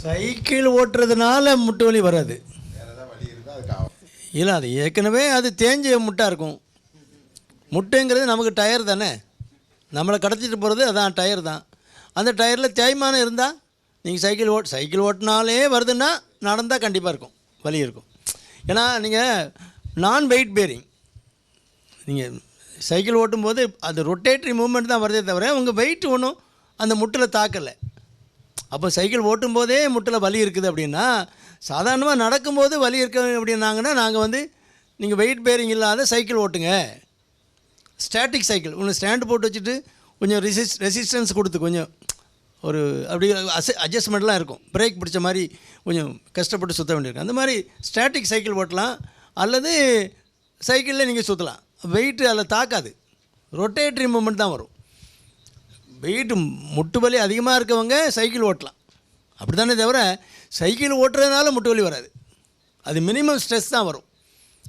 Cycle ஓட்டுறதுனால முட்டு வலி வராது. இல்லை, அது ஏற்கனவே அது தேஞ்ச முட்டாக இருக்கும். முட்டைங்கிறது நமக்கு டயர் தானே, நம்மளை கடத்திட்டு போகிறது அதான் டயர் தான். அந்த டயரில் தேய்மானம் இருந்தால் நீங்கள் சைக்கிள் ஓட்டினாலே வருதுன்னா நடந்தால் கண்டிப்பாக இருக்கும், வலி இருக்கும். ஏன்னா நீங்கள் நான் வெயிட் பேரிங், நீங்கள் சைக்கிள் ஓட்டும்போது அது ரொட்டேட்டரி மூவ்மெண்ட் தான் வருதே தவிர உங்கள் வெயிட் ஒன்றும் அந்த முட்டில் தாக்கலை. அப்போ சைக்கிள் ஓட்டும்போதே முட்டில் வலி இருக்குது அப்படின்னா, சாதாரணமாக நடக்கும்போது வலி இருக்கு அப்படின்னாங்கன்னா நாங்கள் நீங்கள் வெயிட் பேரிங் இல்லாத சைக்கிள் ஓட்டுங்க. ஸ்டாட்டிக் சைக்கிள் ஒன்று ஸ்டாண்டு போட்டு வச்சுட்டு கொஞ்சம் ரெசிஸ்டன்ஸ் கொடுத்து கொஞ்சம் ஒரு அப்படி அட்ஜஸ்ட்மெண்ட்லாம் இருக்கும், பிரேக் பிடிச்ச மாதிரி கொஞ்சம் கஷ்டப்பட்டு சுற்ற வேண்டியிருக்கும். அந்த மாதிரி ஸ்டாட்டிக் சைக்கிள் ஓட்டலாம், அல்லது சைக்கிளில் நீங்கள் சுற்றலாம். வெயிட்டு அதில் தாக்காது, ரொட்டேட்டரி மூமெண்ட் தான் வரும். வெயிட்டு முட்டு வலி அதிகமாக இருக்கவங்க சைக்கிள் ஓட்டலாம், அப்படி தானே தவிர சைக்கிள் ஓட்டுறதுனால முட்டு வலி வராது. அது மினிமம் ஸ்ட்ரெஸ் தான் வரும்.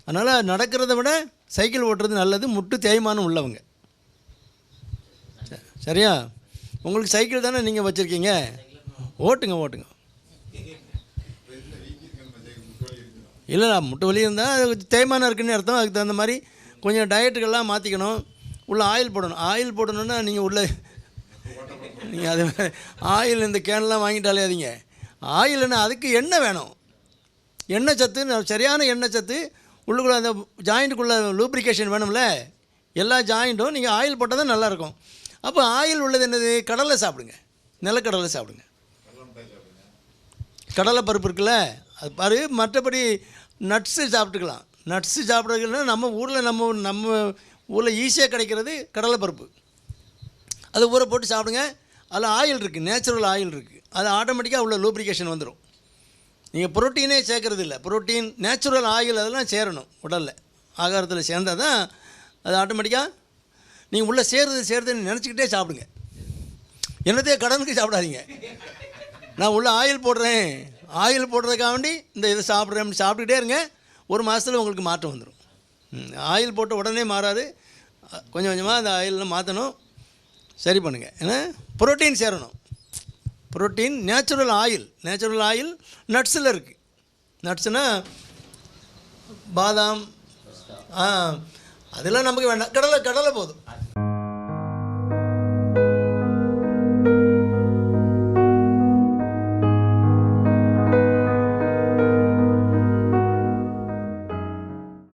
அதனால் நடக்கிறத விட சைக்கிள் ஓட்டுறது நல்லது, முட்டு தேய்மானம் உள்ளவங்க. சரியா? உங்களுக்கு சைக்கிள் தானே நீங்கள் வச்சுருக்கீங்க, ஓட்டுங்க. இல்லை, முட்டு வலி இருந்தால் அது தேய்மானம் இருக்குன்னு அர்த்தம். அதுக்கு தகுந்த மாதிரி கொஞ்சம் டயட்டுக்கெல்லாம் மாற்றிக்கணும். உள்ளே ஆயில் போடணுன்னா நீங்கள் அது ஆயில் இந்த கேன்லாம் வாங்கிட்டாலே அதிங்க ஆயில்னா அதுக்கு எண்ணெய் வேணும். எண்ணெய் சத்து, சரியான எண்ணெய் சத்து உள்ளுக்குள்ளே அந்த ஜாயிண்ட்டுக்குள்ளே லூப்ரிகேஷன் வேணும்ல. எல்லா ஜாயிண்ட்டும் நீங்கள் ஆயில் போட்டால் தான் நல்லாயிருக்கும். அப்போ ஆயில் உள்ளது என்னது? கடலை சாப்பிடுங்க, நிலக்கடலை சாப்பிடுங்க. கடலை பருப்பு இருக்குல்ல, அது பாரு. மற்றபடி நட்ஸு சாப்பிட்டுக்கலாம். நட்ஸு சாப்பிட்றதுன்னா நம்ம ஊரில் ஈஸியாக கிடைக்கிறது கடலை பருப்பு. அதை ஊற போட்டு சாப்பிடுங்க. அதில் ஆயில் இருக்குது, நேச்சுரல் ஆயில் இருக்குது. அது ஆட்டோமேட்டிக்காக உள்ள லூப்ரிகேஷன் வந்துடும். நீங்கள் புரோட்டீனே சேர்க்குறது இல்லை, புரோட்டீன் நேச்சுரல் ஆயில் அதெல்லாம் சேரணும் உடலில், ஆகாரத்தில் சேர்ந்தால் தான் அது ஆட்டோமேட்டிக்காக நீங்கள் உள்ளே சேருதுன்னு நினச்சிக்கிட்டே சாப்பிடுங்க. என்னத்தையே கடனுக்கு சாப்பிடாதீங்க. நான் உள்ளே ஆயில் போடுறதுக்காக வேண்டி இந்த இதை சாப்பிட்றேன், சாப்பிட்டுக்கிட்டே இருங்க. ஒரு மாதத்தில் உங்களுக்கு மாற்றம் வந்துடும். ஆயில் போட்ட உடனே மாறாது, கொஞ்சம் கொஞ்சமாக அந்த ஆயிலெலாம் மாற்றணும், சரி பண்ணுங்கள். ஏன்னா புரோட்டீன் சேரணும். புரோட்டீன் நேச்சுரல் ஆயில் நட்ஸில் இருக்குது. நட்ஸுனால் பாதாம், அதெல்லாம் நமக்கு வேண்டாம். கடலை போதும்.